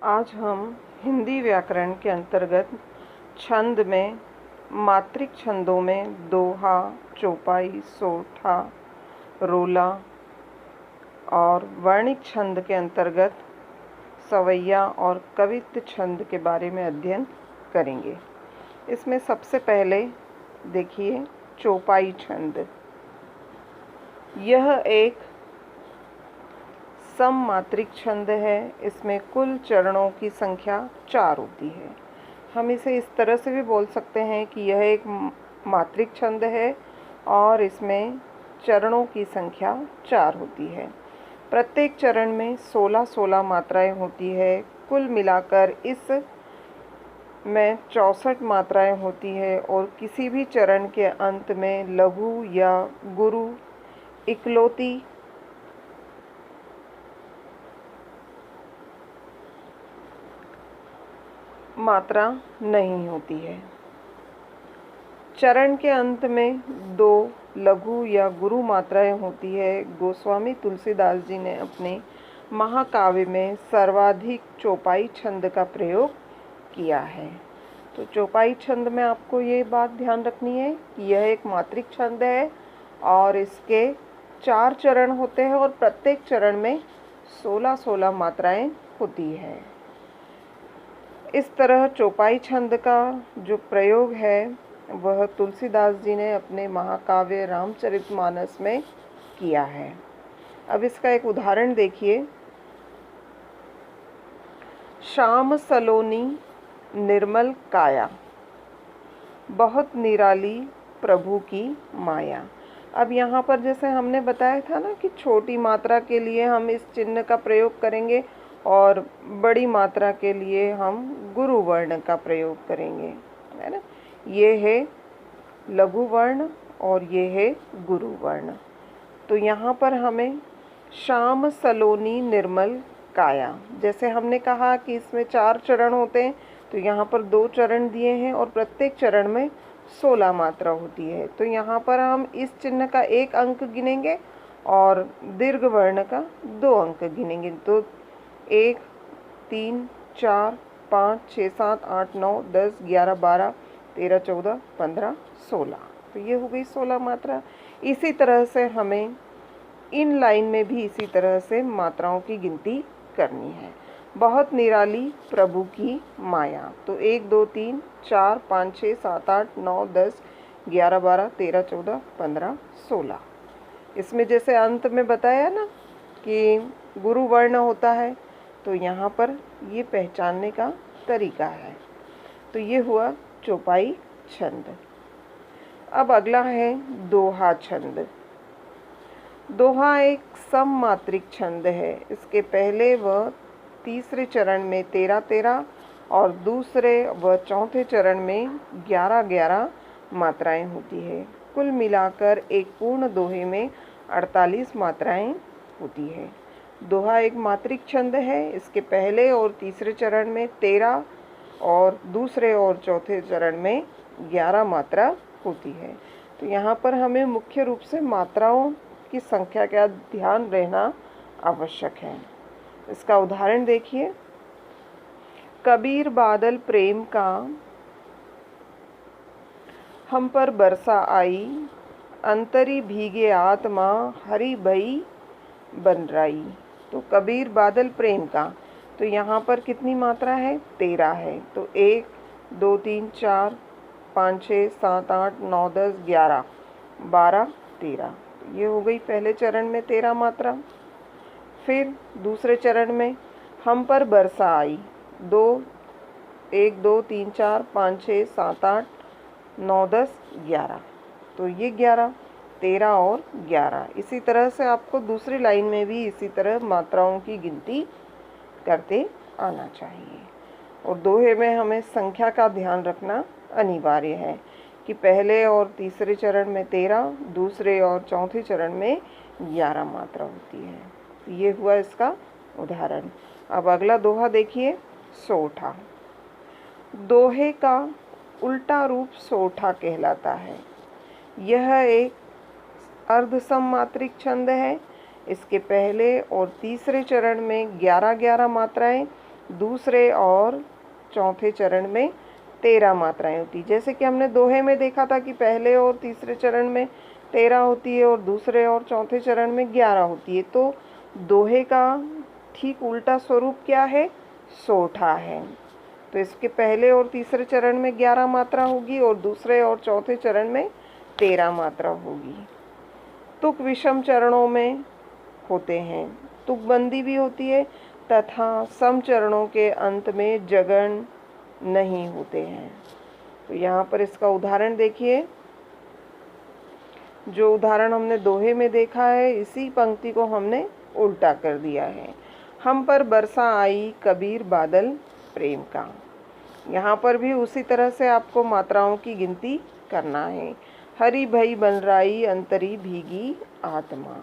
आज हम हिंदी व्याकरण के अंतर्गत छंद में मात्रिक छंदों में दोहा, चौपाई, सोठा, रोला और वर्णिक छंद के अंतर्गत सवैया और कवित्व छंद के बारे में अध्ययन करेंगे। इसमें सबसे पहले देखिए चौपाई छंद। यह एक सममात्रिक छंद है। इसमें कुल चरणों की संख्या 4 होती है। हम इसे इस तरह से भी बोल सकते हैं कि यह एक मात्रिक छंद है और इसमें चरणों की संख्या 4 होती है। प्रत्येक चरण में 16-16 मात्राएं होती है। कुल मिलाकर इस में 64 मात्राएं होती है और किसी भी चरण के अंत में लघु या गुरु इकलौती मात्रा नहीं होती है। चरण के अंत में 2 लघु या गुरु मात्राएं होती है। गोस्वामी तुलसीदास जी ने अपने महाकाव्य में सर्वाधिक चौपाई छंद का प्रयोग किया है। तो चौपाई छंद में आपको ये बात ध्यान रखनी है कि यह एक मात्रिक छंद है और इसके 4 चरण होते हैं और प्रत्येक चरण में 16-16 मात्राएं होती है। इस तरह चौपाई छंद का जो प्रयोग है वह तुलसीदास जी ने अपने महाकाव्य रामचरितमानस में किया है। अब इसका एक उदाहरण देखिए। श्याम सलोनी निर्मल काया, बहुत निराली प्रभु की माया। अब यहाँ पर जैसे हमने बताया था ना कि छोटी मात्रा के लिए हम इस चिन्ह का प्रयोग करेंगे और बड़ी मात्रा के लिए हम गुरु वर्ण का प्रयोग करेंगे, है ना। ये है लघु वर्ण और ये है गुरु वर्ण। तो यहाँ पर हमें श्याम सलोनी निर्मल काया, जैसे हमने कहा कि इसमें 4 चरण होते हैं, तो यहाँ पर 2 चरण दिए हैं और प्रत्येक चरण में 16 मात्रा होती है। तो यहाँ पर हम इस चिन्ह का 1 अंक गिनेंगे और दीर्घ वर्ण का 2 अंक गिनेंगे। तो 1, 3, 4, 5, 6, 7, 8, 9, 10, 11, 12, 13, 14, 15, 16। तो ये हो गई 16 मात्रा। इसी तरह से हमें इन लाइन में भी इसी तरह से मात्राओं की गिनती करनी है। बहुत निराली प्रभु की माया। तो 1, 2, 3, 4, 5, 6, 7, 8, 9, 10, 11, 12, 13, 14, 15, 16। इसमें जैसे अंत में बताया ना कि गुरु वर्ण होता है, तो यहाँ पर ये पहचानने का तरीका है। तो ये हुआ चौपाई छंद। अब अगला है दोहा छंद। दोहा एक सममात्रिक छंद है। इसके पहले व तीसरे चरण में 13-13 और दूसरे व चौथे चरण में 11-11 मात्राएं होती है। कुल मिलाकर एक पूर्ण दोहे में 48 मात्राएं होती है। दोहा एक मात्रिक छंद है। इसके पहले और तीसरे चरण में 13 और दूसरे और चौथे चरण में 11 मात्रा होती है। तो यहाँ पर हमें मुख्य रूप से मात्राओं की संख्या का ध्यान रहना आवश्यक है। इसका उदाहरण देखिए। कबीर बादल प्रेम का हम पर बरसा आई, अंतरी भीगे आत्मा हरि भई बनराई। तो कबीर बादल प्रेम का, तो यहाँ पर कितनी मात्रा है? 13 है। तो 1, 2, 3, 4, 5, 6, 7, 8, 9, 10, 11, 12, 13। ये हो गई पहले चरण में 13 मात्रा। फिर दूसरे चरण में हम पर बरसा आई, 1, 2, 3, 4, 5, 6, 7, 8, 9, 10, 11। तो ये 11, 13 और 11। इसी तरह से आपको दूसरी लाइन में भी इसी तरह मात्राओं की गिनती करते आना चाहिए। और दोहे में हमें संख्या का ध्यान रखना अनिवार्य है कि पहले और तीसरे चरण में 13, दूसरे और चौथे चरण में 11 मात्रा होती है। तो ये हुआ इसका उदाहरण। अब अगला दोहा देखिए, सोठा। दोहे का उल्टा रूप सोठा कहलाता है। यह एक अर्धसममात्रिक छंद है। इसके पहले और तीसरे चरण में 11-11 मात्राएं दूसरे और चौथे चरण में 13 मात्राएं होती। जैसे कि हमने दोहे में देखा था कि पहले और तीसरे चरण में 13 होती है और दूसरे और चौथे चरण में 11 होती है। तो दोहे का ठीक उल्टा स्वरूप क्या है? सोठा है। तो इसके पहले और तीसरे चरण में 11 मात्रा होगी और दूसरे और चौथे चरण में 13 मात्रा होगी। तुक विषम चरणों में होते हैं, तुकबंदी भी होती है तथा सम चरणों के अंत में जगन नहीं होते हैं। तो यहाँ पर इसका उदाहरण देखिए। जो उदाहरण हमने दोहे में देखा है, इसी पंक्ति को हमने उल्टा कर दिया है। हम पर बरसा आई कबीर बादल प्रेम का। यहाँ पर भी उसी तरह से आपको मात्राओं की गिनती करना है। हरी भई बनराई अंतरी भीगी आत्मा।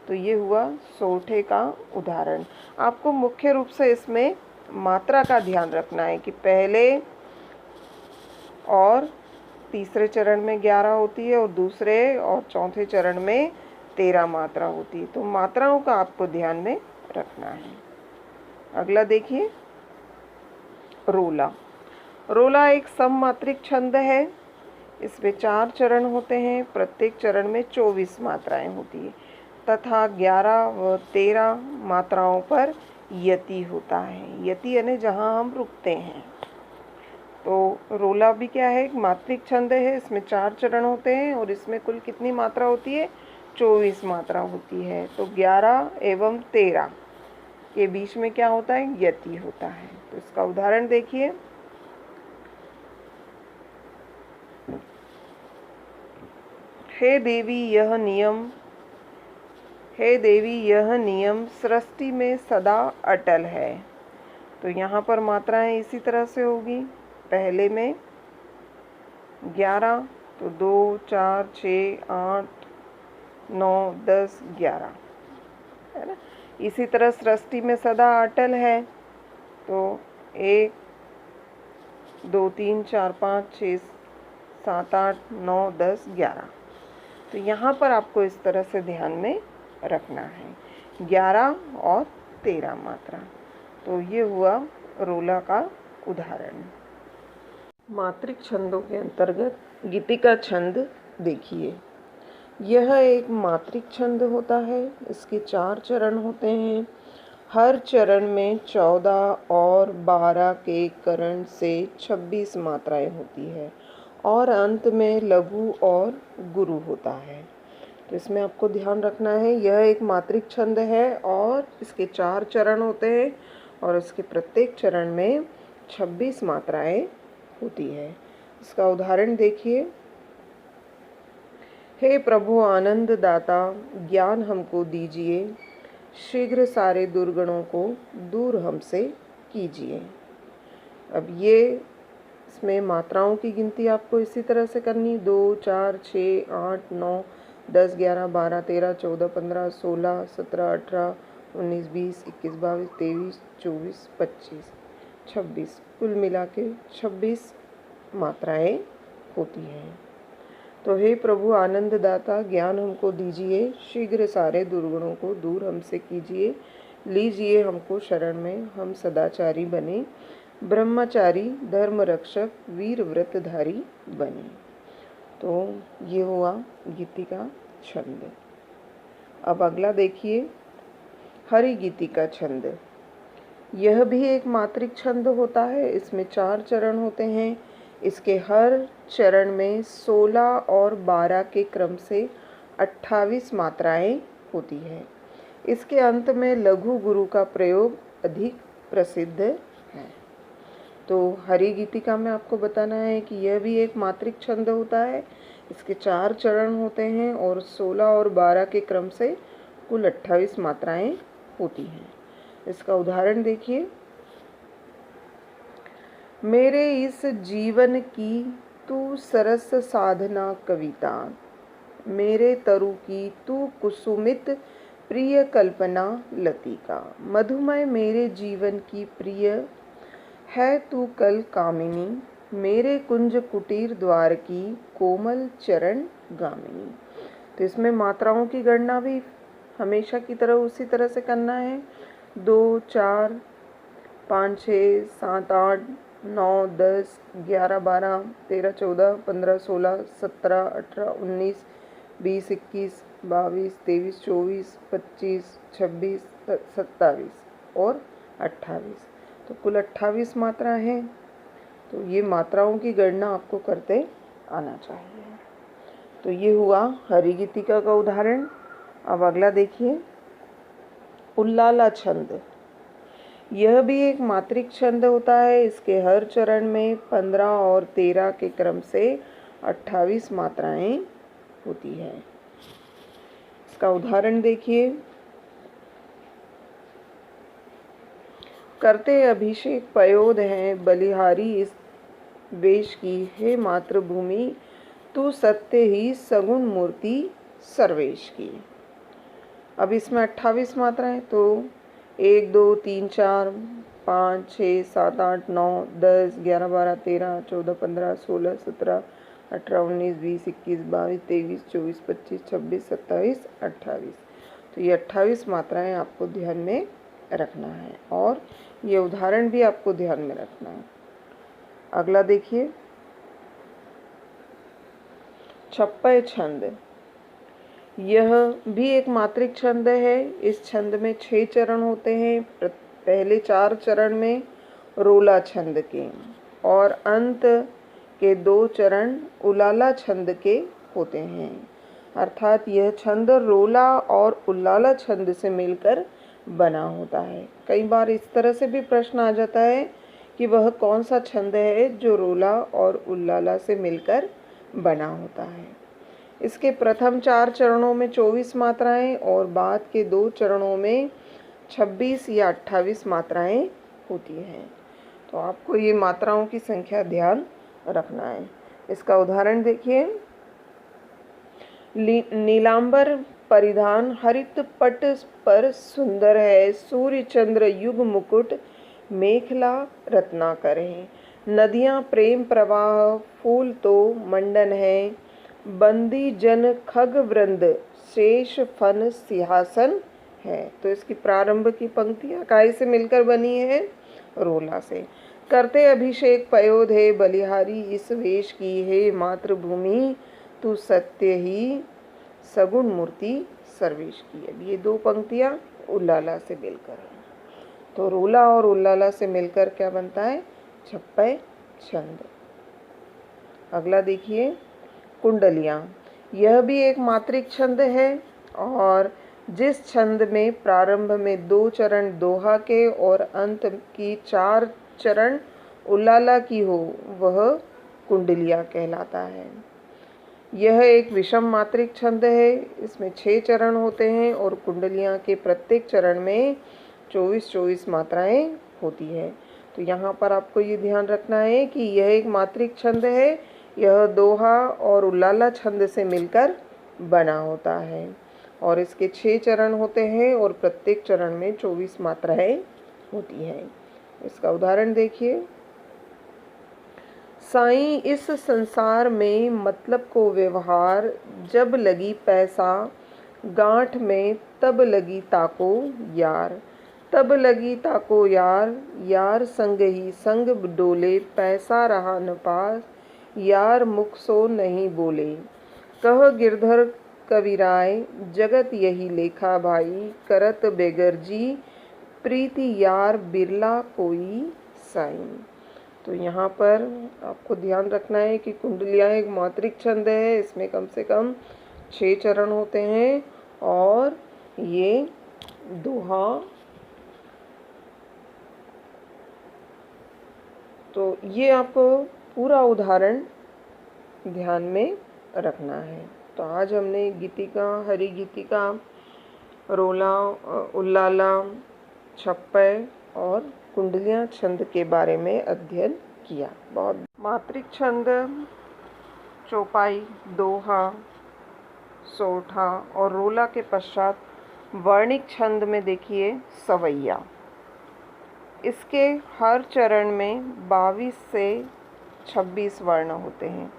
तो ये हुआ सोठे का उदाहरण। आपको मुख्य रूप से इसमें मात्रा का ध्यान रखना है कि पहले और तीसरे चरण में 11 होती है और दूसरे और चौथे चरण में 13 मात्रा होती है। तो मात्राओं का आपको ध्यान में रखना है। अगला देखिए, रोला। रोला एक सममात्रिक छंद है। इसमें 4 चरण होते हैं, प्रत्येक चरण में 24 मात्राएं होती है तथा 11 व 13 मात्राओं पर यति होता है। यति यानी जहाँ हम रुकते हैं। तो रोला भी क्या है? एक मात्रिक छंद है। इसमें 4 चरण होते हैं और इसमें कुल कितनी मात्रा होती है? 24 मात्रा होती है। तो 11 एवं 13 के बीच में क्या होता है? यति होता है। तो इसका उदाहरण देखिए। हे देवी यह नियम, हे देवी यह नियम सृष्टि में सदा अटल है। तो यहाँ पर मात्राएं इसी तरह से होगी। पहले में 11, तो 2, 4, 6, 8, 9, 10, 11 है ना। इसी तरह सृष्टि में सदा अटल है तो 1, 2, 3, 4, 5, 6, 7, 8, 9, 10, 11। तो यहाँ पर आपको इस तरह से ध्यान में रखना है, 11 और 13 मात्रा। तो ये हुआ रोला का उदाहरण। मात्रिक छंदों के अंतर्गत गीतिका छंद देखिए। यह एक मात्रिक छंद होता है। इसके 4 चरण होते हैं। हर चरण में 14 और 12 के करण से 26 मात्राएं होती है और अंत में लघु और गुरु होता है। तो इसमें आपको ध्यान रखना है, यह एक मात्रिक छंद है और इसके 4 चरण होते हैं और इसके प्रत्येक चरण में 26 मात्राएं होती है। इसका उदाहरण देखिए। हे प्रभु आनंद दाता ज्ञान हमको दीजिए, शीघ्र सारे दुर्गुणों को दूर हमसे कीजिए। अब ये इसमें मात्राओं की गिनती आपको इसी तरह से करनी, 2, 4, 6, 8, 9, 10, 11, 12, 13, 14, 15, 16, 17, 18, 19, 20, 21, 22, 23, 24, 25, 26, कुल मिला के 26 मात्राएं होती हैं। तो हे प्रभु आनंद दाता ज्ञान हमको दीजिए, शीघ्र सारे दुर्गुणों को दूर हमसे कीजिए, लीजिए हमको शरण में, हम सदाचारी बने, ब्रह्मचारी धर्म रक्षक वीर व्रतधारी बने। तो ये हुआ गीतिका छंद। अब अगला देखिए, हरि गीतिका छंद। यह भी एक मात्रिक छंद होता है। इसमें 4 चरण होते हैं। इसके हर चरण में 16 और 12 के क्रम से 28 मात्राएं होती हैं। इसके अंत में लघु गुरु का प्रयोग अधिक प्रसिद्ध है। तो हरि गीतिका में आपको बताना है कि यह भी एक मात्रिक छंद होता है। इसके 4 चरण होते हैं और 16 और 12 के क्रम से कुल 28 मात्राएं होती हैं। इसका उदाहरण देखिए। मेरे इस जीवन की तू सरस साधना कविता, मेरे तरु की तू कुसुमित प्रिय कल्पना लतिका, मधुमय मेरे जीवन की प्रिय है तू कल कामिनी, मेरे कुंज कुटीर द्वार की कोमल चरण गामिनी। तो इसमें मात्राओं की गणना भी हमेशा की तरह उसी तरह से करना है। 2, 4, 5, 6, 7, 8, 9, 10, 11, 12, 13, 14, 15, 16, 17, 18, 19, 20, 21, 22, 23, 24, 25, 26, 27 और 28। तो कुल 28 मात्रा हैं। तो ये मात्राओं की गणना आपको करते आना चाहिए। तो ये हुआ हरि गीतिका का उदाहरण। अब अगला देखिए, उल्लाला छंद। यह भी एक मात्रिक छंद होता है। इसके हर चरण में 15 और 13 के क्रम से 28 मात्राएं होती हैं। इसका उदाहरण देखिए, करते अभिषेक पयोध हैं बलिहारी इस वेश की, हे मातृभूमि तू सत्य ही सगुण मूर्ति सर्वेश की। अब इसमें 28 मात्राएं, तो 1, 2, 3, 4, 5, 6, 7, 8, 9, 10, 11, 12, 13, 14, 15, 16, 17, 18, 19, 20, 21, 22, 23, 24, 25, 26, 27, 28। तो ये 28 मात्राएं आपको ध्यान में रखना है और ये उदाहरण भी आपको ध्यान में रखना है। अगला देखिए, छप्पय छंद। यह भी एक मात्रिक छंद है। इस छंद में 6 चरण होते हैं। पहले 4 चरण में रोला छंद के और अंत के 2 चरण उलाला छंद के होते हैं। अर्थात यह छंद रोला और उल्लाला छंद से मिलकर बना होता है। कई बार इस तरह से भी प्रश्न आ जाता है कि वह कौन सा छंद है जो रोला और उल्लाला से मिलकर बना होता है। इसके प्रथम 4 चरणों में 24 मात्राएं और बाद के 2 चरणों में 26 या 28 मात्राएं होती हैं। तो आपको ये मात्राओं की संख्या ध्यान रखना है। इसका उदाहरण देखिए, नीलांबर परिधान हरित पट पर सुंदर है, सूर्य चंद्र युग मुकुट मेखला रत्नाकर है। नदियां प्रेम प्रवाह, फूल तो मंडन है, बंदी जन खग वृंद, शेष फन सिंहासन है। तो इसकी प्रारंभ की पंक्तियां काय से मिलकर बनी है? रोला से। करते अभिषेक पयोध है बलिहारी इस वेश की, है मातृभूमि तू सत्य ही सगुण मूर्ति सर्वेश की। अब ये 2 पंक्तियां उल्लाला से मिलकर है। तो रोला और उल्लाला से मिलकर क्या बनता है? छप्पय छंद। अगला देखिए, कुंडलियां। यह भी एक मात्रिक छंद है और जिस छंद में प्रारंभ में 2 चरण दोहा के और अंत की 4 चरण उल्लाला की हो वह कुंडलिया कहलाता है। यह एक विषम मात्रिक छंद है। इसमें 6 चरण होते हैं और कुंडलियां के प्रत्येक चरण में 24-24 मात्राएं होती है। तो यहाँ पर आपको ये ध्यान रखना है कि यह एक मात्रिक छंद है। यह दोहा और उल्लाला छंद से मिलकर बना होता है और इसके 6 चरण होते हैं और प्रत्येक चरण में 24 मात्राएं होती हैं। इसका उदाहरण देखिए, साईं इस संसार में मतलब को व्यवहार, जब लगी पैसा गांठ में तब लगी ताको यार, तब लगी ताको यार, यार संग ही संग डोले, पैसा रहा न पास यार मुख सो नहीं बोले। कह गिरधर कविराय जगत यही लेखा भाई, करत बेगर जी प्रीति यार बिरला कोई साईं। तो यहाँ पर आपको ध्यान रखना है कि कुंडलियाँ एक मात्रिक छंद है। इसमें कम से कम 6 चरण होते हैं और ये दोहा। तो ये आपको पूरा उदाहरण ध्यान में रखना है। तो आज हमने गीतिका, हरि गीतिका, रोला, उल्लाला, छप्पय और कुंडलियां छंद के बारे में अध्ययन किया। बहुत मात्रिक छंद, चौपाई, दोहा, सोठा और रोला के पश्चात वर्णिक छंद में देखिए सवैया। इसके हर चरण में 22 से 26 वर्ण होते हैं।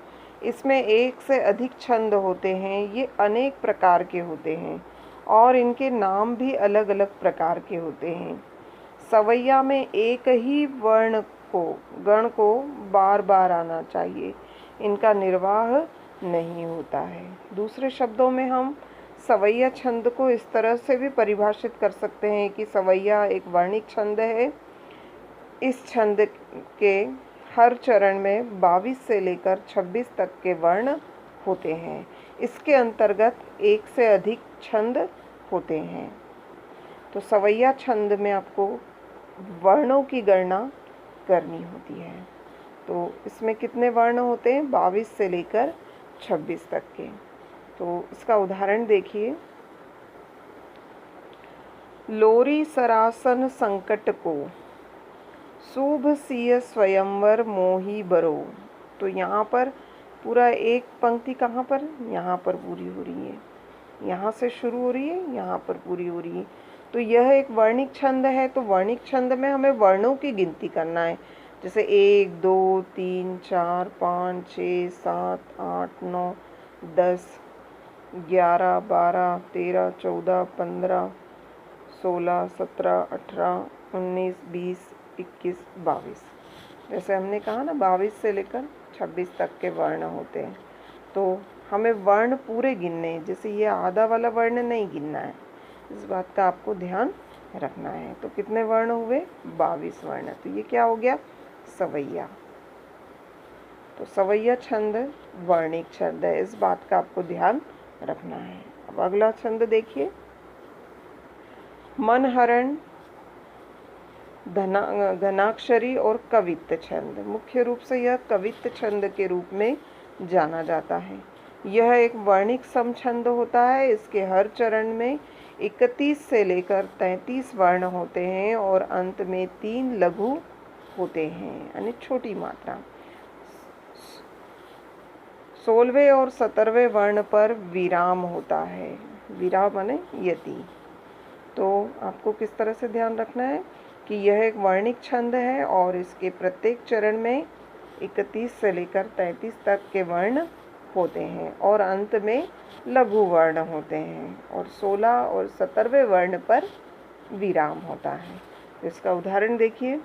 इसमें 1 से अधिक छंद होते हैं। ये अनेक प्रकार के होते हैं और इनके नाम भी अलग अलग प्रकार के होते हैं। सवैया में एक ही गण को बार बार आना चाहिए, इनका निर्वाह नहीं होता है। दूसरे शब्दों में हम सवैया छंद को इस तरह से भी परिभाषित कर सकते हैं कि सवैया एक वर्णिक छंद है। इस छंद के हर चरण में 22 से लेकर 26 तक के वर्ण होते हैं। इसके अंतर्गत एक से अधिक छंद होते हैं। तो सवैया छंद में आपको वर्णों की गणना करनी होती है। तो इसमें कितने वर्ण होते हैं? 22 से लेकर 26 तक के। तो इसका उदाहरण देखिए। लोरी सरासन संकट को, शुभ सिय स्वयंवर मोही बरो। तो यहाँ पर पूरा एक पंक्ति कहाँ पर? यहाँ पर पूरी हो रही है, यहाँ से शुरू हो रही है, यहाँ पर पूरी हो रही है। तो यह एक वर्णिक छंद है। तो वर्णिक छंद में हमें वर्णों की गिनती करना है, जैसे 1 2 3 4 5 6 7 8 9 10 11 12 13 14 15 16 17 18 19 20 21 22। जैसे हमने कहा ना 22 से लेकर 26 तक के वर्ण होते हैं। तो हमें वर्ण पूरे गिनने हैं, जैसे ये आधा वाला वर्ण नहीं गिनना है। इस बात का आपको ध्यान रखना है। तो कितने वर्ण हुए? 22 वर्ण। तो ये क्या हो गया? सवैया। तो सवैया छंद वर्णिक छंद है, इस बात का आपको ध्यान रखना है। अब अगला छंद देखिए। मनहरण, घनाक्षरी और कवित्त छंद। मुख्य रूप से यह कवित्त छंद के रूप में जाना जाता है। यह एक वर्णिक समछंद होता है। इसके हर चरण में 31 से लेकर 33 वर्ण होते हैं और अंत में 3 लघु होते हैं, यानी छोटी मात्रा। 16वें और 17वें वर्ण पर विराम होता है। विराम माने यति। तो आपको किस तरह से ध्यान रखना है कि यह एक वर्णिक छंद है और इसके प्रत्येक चरण में 31 से लेकर 33 तक के वर्ण होते हैं और अंत में लघु वर्ण होते हैं, और 16 और 17वें वर्ण पर विराम होता है। इसका उदाहरण देखिए।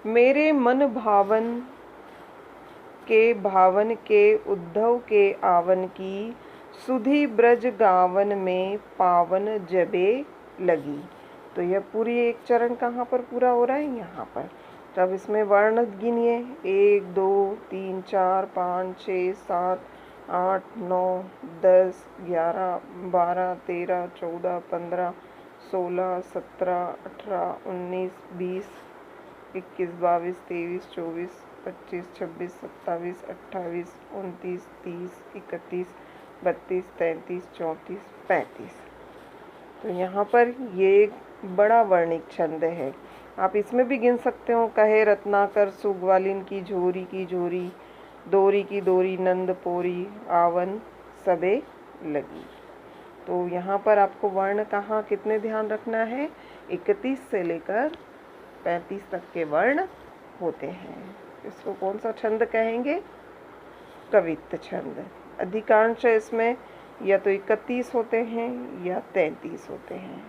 मेरे मन भावन के उद्धव के आवन की, सुधी ब्रज गावन में पावन जबे लगी। तो यह पूरी एक चरण कहाँ पर पूरा हो रहा है? यहाँ पर। तब इसमें वर्ण गिनिए। 1 2 3 4 5 6 7 8 9 10 11 12 13 14 15 16 17 18 19 20 21 22 23 24 25 26 27 28 29 30 31 32 33 34 35। तो यहाँ पर ये एक बड़ा वर्णिक छंद है। आप इसमें भी गिन सकते हो। कहे रत्नाकर सुग्वालिन की झोरी, दोरी की दोरी नंद पोरी, आवन सबे लगी। तो यहाँ पर आपको वर्ण कहाँ कितने ध्यान रखना है? 31 से लेकर 35 तक के वर्ण होते हैं। इसको कौन सा छंद कहेंगे? कवित्त छंद। अधिकांश इसमें या तो 31 होते हैं या 33 होते हैं,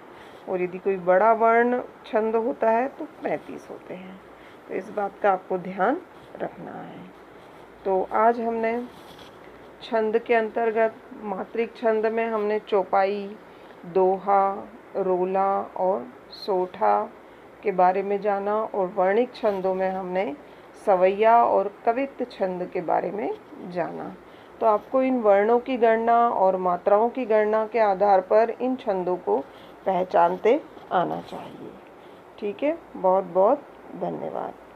और यदि कोई बड़ा वर्ण छंद होता है तो 35 होते हैं। तो इस बात का आपको ध्यान रखना है। तो आज हमने छंद के अंतर्गत मात्रिक छंद में हमने चौपाई, दोहा, रोला और सोठा के बारे में जाना, और वर्णिक छंदों में हमने सवैया और कवित्त छंद के बारे में जाना। तो आपको इन वर्णों की गणना और मात्राओं की गणना के आधार पर इन छंदों को पहचानते आना चाहिए। ठीक है, बहुत बहुत धन्यवाद।